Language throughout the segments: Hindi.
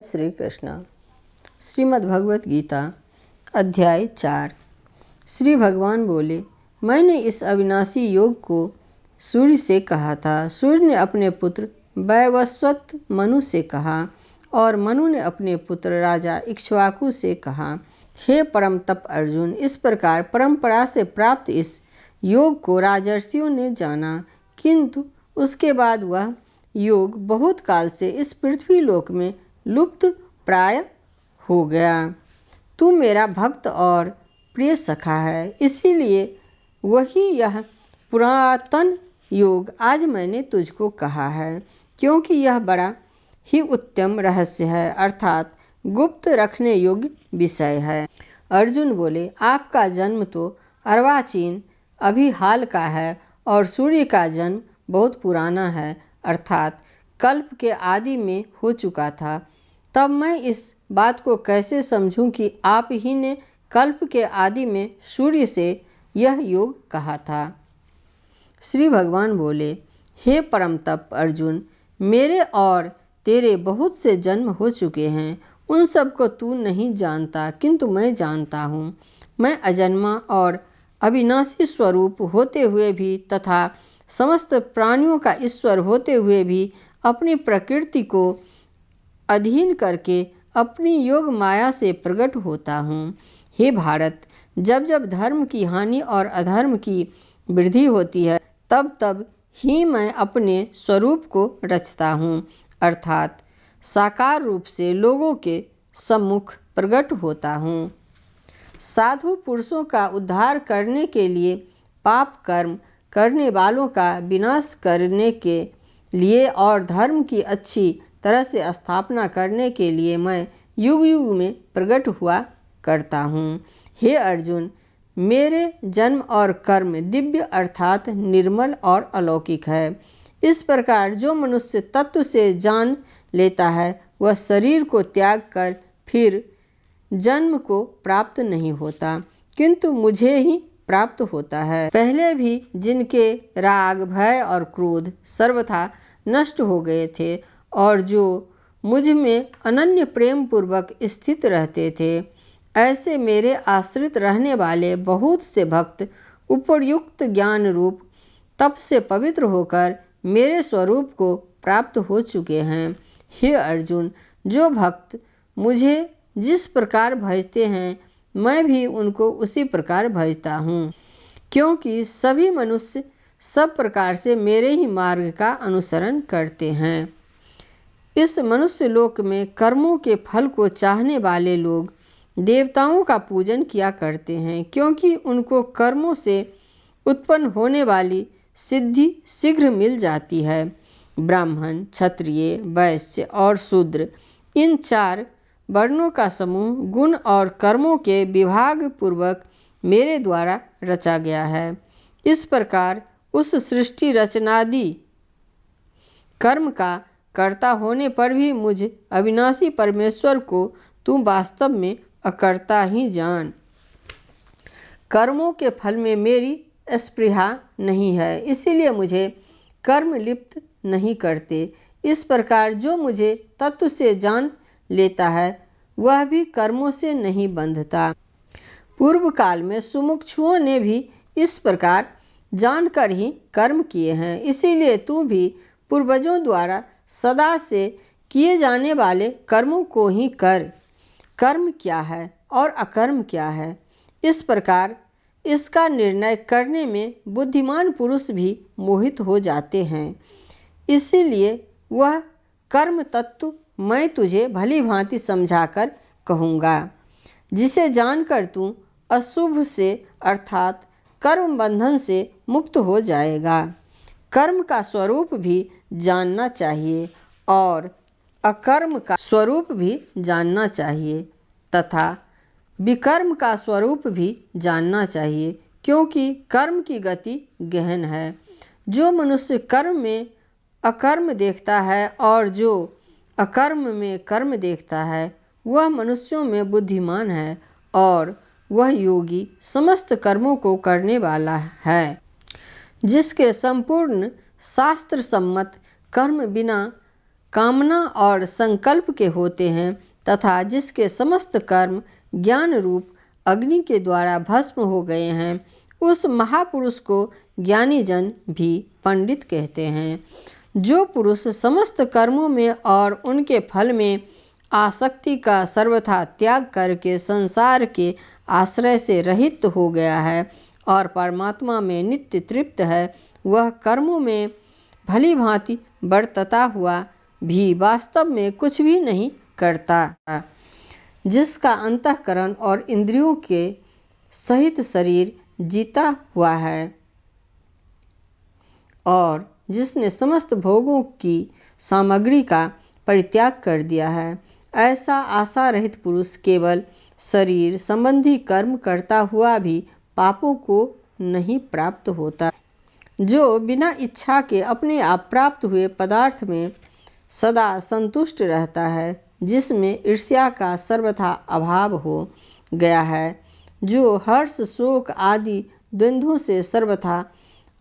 श्री कृष्ण। श्रीमद् भगवत गीता अध्याय 4। श्री भगवान बोले, मैंने इस अविनाशी योग को सूर्य से कहा था। सूर्य ने अपने पुत्र वैवस्वत मनु से कहा और मनु ने अपने पुत्र राजा इक्ष्वाकु से कहा। हे परम तप अर्जुन, इस प्रकार परंपरा से प्राप्त इस योग को राजर्षियों ने जाना, किंतु उसके बाद वह योग बहुत काल से इस पृथ्वी लोक में लुप्त प्राय हो गया। तू मेरा भक्त और प्रिय सखा है, इसीलिए वही यह पुरातन योग आज मैंने तुझको कहा है, क्योंकि यह बड़ा ही उत्तम रहस्य है, अर्थात गुप्त रखने योग्य विषय है। अर्जुन बोले, आपका जन्म तो अर्वाचीन अभी हाल का है और सूर्य का जन्म बहुत पुराना है, अर्थात कल्प के आदि में हो चुका था। तब मैं इस बात को कैसे समझूं कि आप ही ने कल्प के आदि में सूर्य से यह योग कहा था। श्री भगवान बोले, हे परम तप अर्जुन, मेरे और तेरे बहुत से जन्म हो चुके हैं, उन सब को तू नहीं जानता, किंतु मैं जानता हूँ। मैं अजन्मा और अविनाशी स्वरूप होते हुए भी तथा समस्त प्राणियों का ईश्वर होते हुए भी अपनी प्रकृति को अधीन करके अपनी योग माया से प्रकट होता हूँ। हे भारत, जब जब धर्म की हानि और अधर्म की वृद्धि होती है, तब तब ही मैं अपने स्वरूप को रचता हूँ, अर्थात साकार रूप से लोगों के सम्मुख प्रकट होता हूँ। साधु पुरुषों का उद्धार करने के लिए, पाप कर्म करने वालों का विनाश करने के लिए और धर्म की अच्छी तरह से स्थापना करने के लिए मैं युग युग में प्रकट हुआ करता हूँ। हे अर्जुन, मेरे जन्म और कर्म दिव्य अर्थात निर्मल और अलौकिक है। इस प्रकार जो मनुष्य तत्व से जान लेता है, वह शरीर को त्याग कर फिर जन्म को प्राप्त नहीं होता, किंतु मुझे ही प्राप्त होता है। पहले भी जिनके राग, भय और क्रोध सर्वथा नष्ट हो गए थे और जो मुझ में अनन्य प्रेम पूर्वक स्थित रहते थे, ऐसे मेरे आश्रित रहने वाले बहुत से भक्त उपर्युक्त ज्ञान रूप तप से पवित्र होकर मेरे स्वरूप को प्राप्त हो चुके हैं। हे अर्जुन, जो भक्त मुझे जिस प्रकार भजते हैं, मैं भी उनको उसी प्रकार भजता हूँ, क्योंकि सभी मनुष्य सब प्रकार से मेरे ही मार्ग का अनुसरण करते हैं। इस मनुष्य लोक में कर्मों के फल को चाहने वाले लोग देवताओं का पूजन किया करते हैं, क्योंकि उनको कर्मों से उत्पन्न होने वाली सिद्धि शीघ्र मिल जाती है। ब्राह्मण, क्षत्रिय, वैश्य और शूद्र, इन 4 वर्णों का समूह गुण और कर्मों के विभाग पूर्वक मेरे द्वारा रचा गया है। इस प्रकार उस सृष्टि रचनादि कर्म का कर्ता होने पर भी मुझ अविनाशी परमेश्वर को तू वास्तव में अकर्ता ही जान। कर्मों के फल में मेरी स्पृहा नहीं है, इसीलिए मुझे कर्म लिप्त नहीं करते। इस प्रकार जो मुझे तत्व से जान लेता है, वह भी कर्मों से नहीं बंधता। पूर्व काल में सुमुक्षुओं ने भी इस प्रकार जानकर ही कर्म किए हैं, इसीलिए तू भी पूर्वजों द्वारा सदा से किए जाने वाले कर्मों को ही कर। कर्म क्या है और अकर्म क्या है, इस प्रकार इसका निर्णय करने में बुद्धिमान पुरुष भी मोहित हो जाते हैं। इसीलिए वह कर्म तत्व मैं तुझे भली भांति समझाकर कहूँगा, जिसे जानकर तू अशुभ से अर्थात कर्म बंधन से मुक्त हो जाएगा। कर्म का स्वरूप भी जानना चाहिए और अकर्म का स्वरूप भी जानना चाहिए तथा विकर्म का स्वरूप भी जानना चाहिए, क्योंकि कर्म की गति गहन है। जो मनुष्य कर्म में अकर्म देखता है और जो अकर्म में कर्म देखता है, वह मनुष्यों में बुद्धिमान है और वह योगी समस्त कर्मों को करने वाला है, जिसके संपूर्ण शास्त्र सम्मत कर्म बिना कामना और संकल्प के होते हैं तथा जिसके समस्त कर्म ज्ञान रूप अग्नि के द्वारा भस्म हो गए हैं, उस महापुरुष को ज्ञानी जन भी पंडित कहते हैं। जो पुरुष समस्त कर्मों में और उनके फल में आसक्ति का सर्वथा त्याग करके संसार के आश्रय से रहित हो गया है और परमात्मा में नित्य तृप्त है, वह कर्मों में भली भांति बरतता हुआ भी वास्तव में कुछ भी नहीं करता। जिसका अंतःकरण और इंद्रियों के सहित शरीर जीता हुआ है और जिसने समस्त भोगों की सामग्री का परित्याग कर दिया है, ऐसा आशा रहित पुरुष केवल शरीर संबंधी कर्म करता हुआ भी पापों को नहीं प्राप्त होता। जो बिना इच्छा के अपने आप प्राप्त हुए पदार्थ में सदा संतुष्ट रहता है, जिसमें ईर्ष्या का सर्वथा अभाव हो गया है, जो हर्ष शोक आदि द्वंद्वों से सर्वथा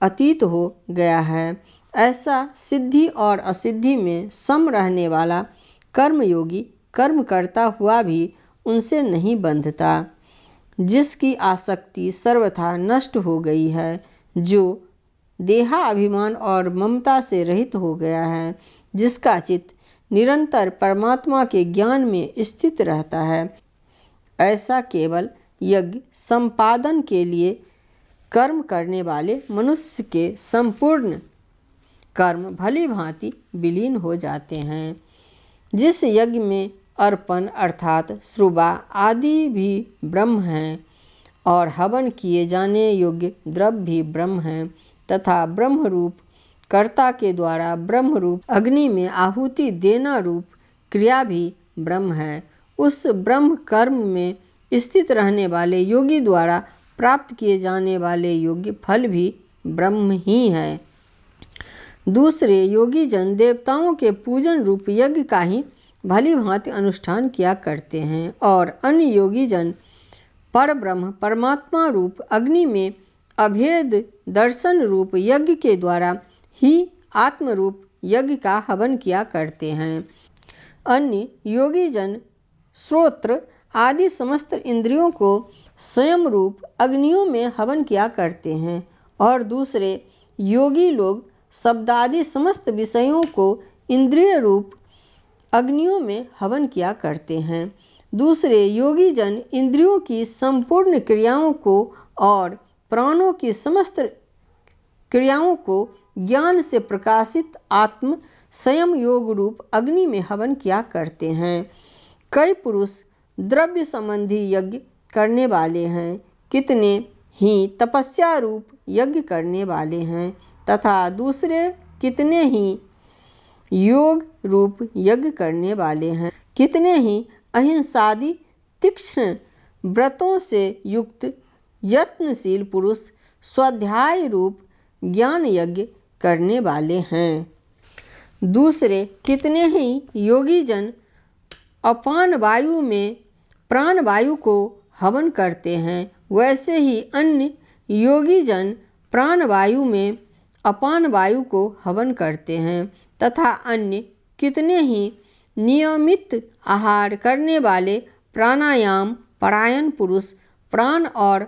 अतीत हो गया है, ऐसा सिद्धि और असिद्धि में सम रहने वाला कर्मयोगी कर्म करता हुआ भी उनसे नहीं बंधता। जिसकी आसक्ति सर्वथा नष्ट हो गई है, जो देहाभिमान और ममता से रहित हो गया है, जिसका चित्त निरंतर परमात्मा के ज्ञान में स्थित रहता है, ऐसा केवल यज्ञ संपादन के लिए कर्म करने वाले मनुष्य के संपूर्ण कर्म भली भांति विलीन हो जाते हैं। जिस यज्ञ में अर्पण अर्थात श्रुबा आदि भी ब्रह्म हैं और हवन किए जाने योग्य द्रव्य भी ब्रह्म हैं तथा ब्रह्म रूप कर्ता के द्वारा ब्रह्म रूप अग्नि में आहुति देना रूप क्रिया भी ब्रह्म है, उस ब्रह्म कर्म में स्थित रहने वाले योगी द्वारा प्राप्त किए जाने वाले योग्य फल भी ब्रह्म ही है। दूसरे योगी जन देवताओं के पूजन रूप यज्ञ का ही भली भांति अनुष्ठान किया करते हैं और अन्य योगी जन पर ब्रह्म परमात्मा रूप अग्नि में अभेद दर्शन रूप यज्ञ के द्वारा ही आत्म रूप यज्ञ का हवन किया करते हैं। अन्य योगी जन श्रोत्र आदि समस्त इंद्रियों को स्वयं रूप अग्नियों में हवन किया करते हैं और दूसरे योगी लोग शब्दादि समस्त विषयों को इंद्रिय रूप अग्नियों में हवन किया करते हैं। दूसरे योगी जन इंद्रियों की संपूर्ण क्रियाओं को और प्राणों की समस्त क्रियाओं को ज्ञान से प्रकाशित आत्म संयम योग रूप अग्नि में हवन किया करते हैं। कई पुरुष द्रव्य संबंधी यज्ञ करने वाले हैं, कितने ही तपस्या रूप यज्ञ करने वाले हैं तथा दूसरे कितने ही योग रूप यज्ञ करने वाले हैं। कितने ही अहिंसादि तीक्ष्ण व्रतों से युक्त यत्नशील पुरुष स्वाध्याय रूप ज्ञान यज्ञ करने वाले हैं। दूसरे कितने ही योगी जन अपान वायु में प्राण वायु को हवन करते हैं, वैसे ही अन्य योगी जन प्राण वायु में अपान वायु को हवन करते हैं तथा अन्य कितने ही नियमित आहार करने वाले प्राणायाम परायण पुरुष प्राण और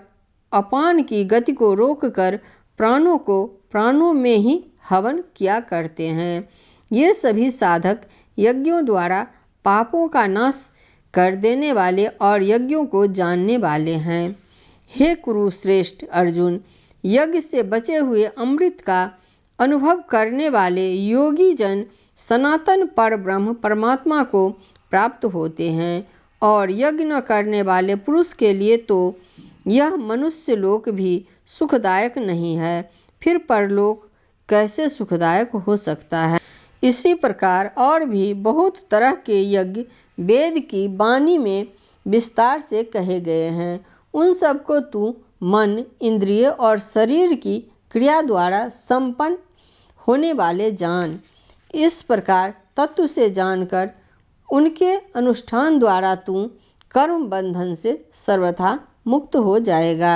अपान की गति को रोककर प्राणों को प्राणों में ही हवन किया करते हैं। ये सभी साधक यज्ञों द्वारा पापों का नाश कर देने वाले और यज्ञों को जानने वाले हैं। हे कुरुश्रेष्ठ अर्जुन, यज्ञ से बचे हुए अमृत का अनुभव करने वाले योगी जन सनातन पर ब्रह्म परमात्मा को प्राप्त होते हैं और यज्ञ न करने वाले पुरुष के लिए तो यह मनुष्य लोक भी सुखदायक नहीं है, फिर परलोक कैसे सुखदायक हो सकता है। इसी प्रकार और भी बहुत तरह के यज्ञ वेद की वाणी में विस्तार से कहे गए हैं। उन सबको तू मन इंद्रिय और शरीर की क्रिया द्वारा संपन्न होने वाले जान। इस प्रकार तत्व से जानकर उनके अनुष्ठान द्वारा तू कर्म बंधन से सर्वथा मुक्त हो जाएगा।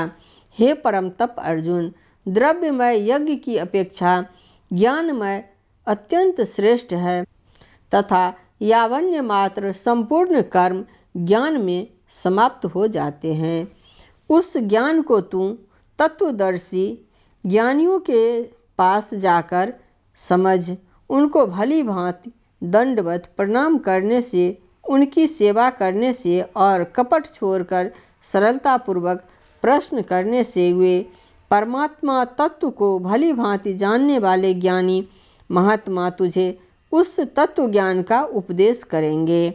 हे परम तप अर्जुन, द्रव्यमय यज्ञ की अपेक्षा ज्ञानमय अत्यंत श्रेष्ठ है तथा यावन्य मात्र संपूर्ण कर्म ज्ञान में समाप्त हो जाते हैं। उस ज्ञान को तू तत्वदर्शी ज्ञानियों के पास जाकर समझ। उनको भली भांति दंडवत प्रणाम करने से, उनकी सेवा करने से और कपट छोड़कर सरलतापूर्वक प्रश्न करने से वे परमात्मा तत्व को भली भांति जानने वाले ज्ञानी महात्मा तुझे उस तत्व ज्ञान का उपदेश करेंगे,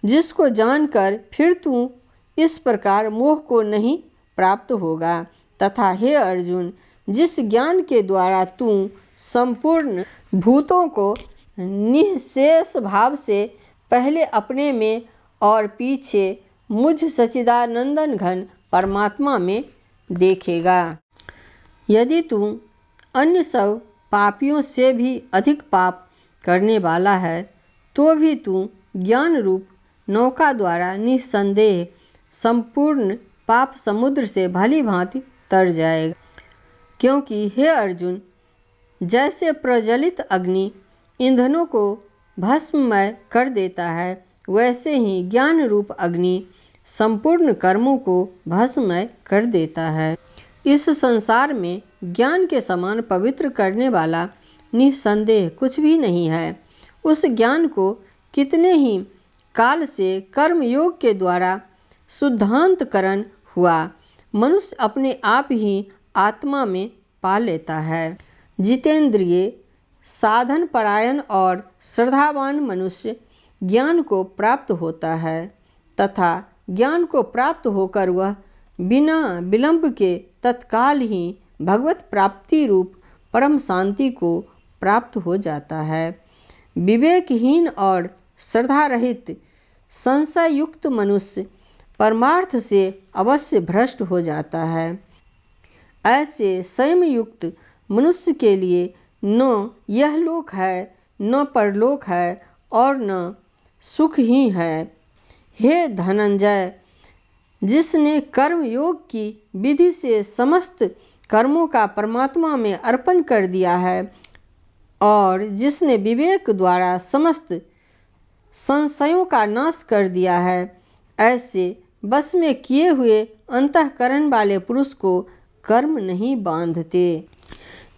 जिसको जानकर फिर तू इस प्रकार मोह को नहीं प्राप्त होगा। तथा हे अर्जुन, जिस ज्ञान के द्वारा तू संपूर्ण भूतों को निःशेष भाव से पहले अपने में और पीछे मुझ सच्चिदानंदन घन परमात्मा में देखेगा। यदि तू अन्य सब पापियों से भी अधिक पाप करने वाला है, तो भी तू ज्ञान रूप नौका द्वारा निस्संदेह संपूर्ण पाप समुद्र से भली भांति तर जाएगा। क्योंकि हे अर्जुन, जैसे प्रज्वलित अग्नि ईंधनों को भस्ममय कर देता है, वैसे ही ज्ञान रूप अग्नि संपूर्ण कर्मों को भस्ममय कर देता है। इस संसार में ज्ञान के समान पवित्र करने वाला निस्संदेह कुछ भी नहीं है। उस ज्ञान को कितने ही काल से कर्मयोग के द्वारा शुद्धांतकरण हुआ मनुष्य अपने आप ही आत्मा में पा लेता है। जितेंद्रिय, साधन परायण और श्रद्धावान मनुष्य ज्ञान को प्राप्त होता है तथा ज्ञान को प्राप्त होकर वह बिना विलंब के तत्काल ही भगवत प्राप्ति रूप परम शांति को प्राप्त हो जाता है। विवेकहीन और श्रद्धा रहित संशय युक्त मनुष्य परमार्थ से अवश्य भ्रष्ट हो जाता है। ऐसे संयम युक्त मनुष्य के लिए न यह लोक है, न परलोक है और न सुख ही है। हे धनंजय, जिसने कर्म योग की विधि से समस्त कर्मों का परमात्मा में अर्पण कर दिया है और जिसने विवेक द्वारा समस्त संशयों का नाश कर दिया है, ऐसे बस में किए हुए अंतःकरण वाले पुरुष को कर्म नहीं बांधते।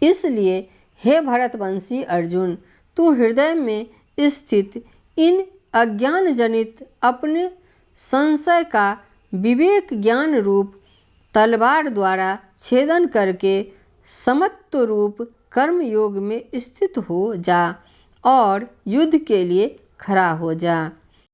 इसलिए हे भरतवंशी अर्जुन, तू हृदय में स्थित इन अज्ञान जनित अपने संशय का विवेक ज्ञान रूप तलवार द्वारा छेदन करके समत्व रूप कर्म योग में स्थित हो जा और युद्ध के लिए खड़ा हो जा।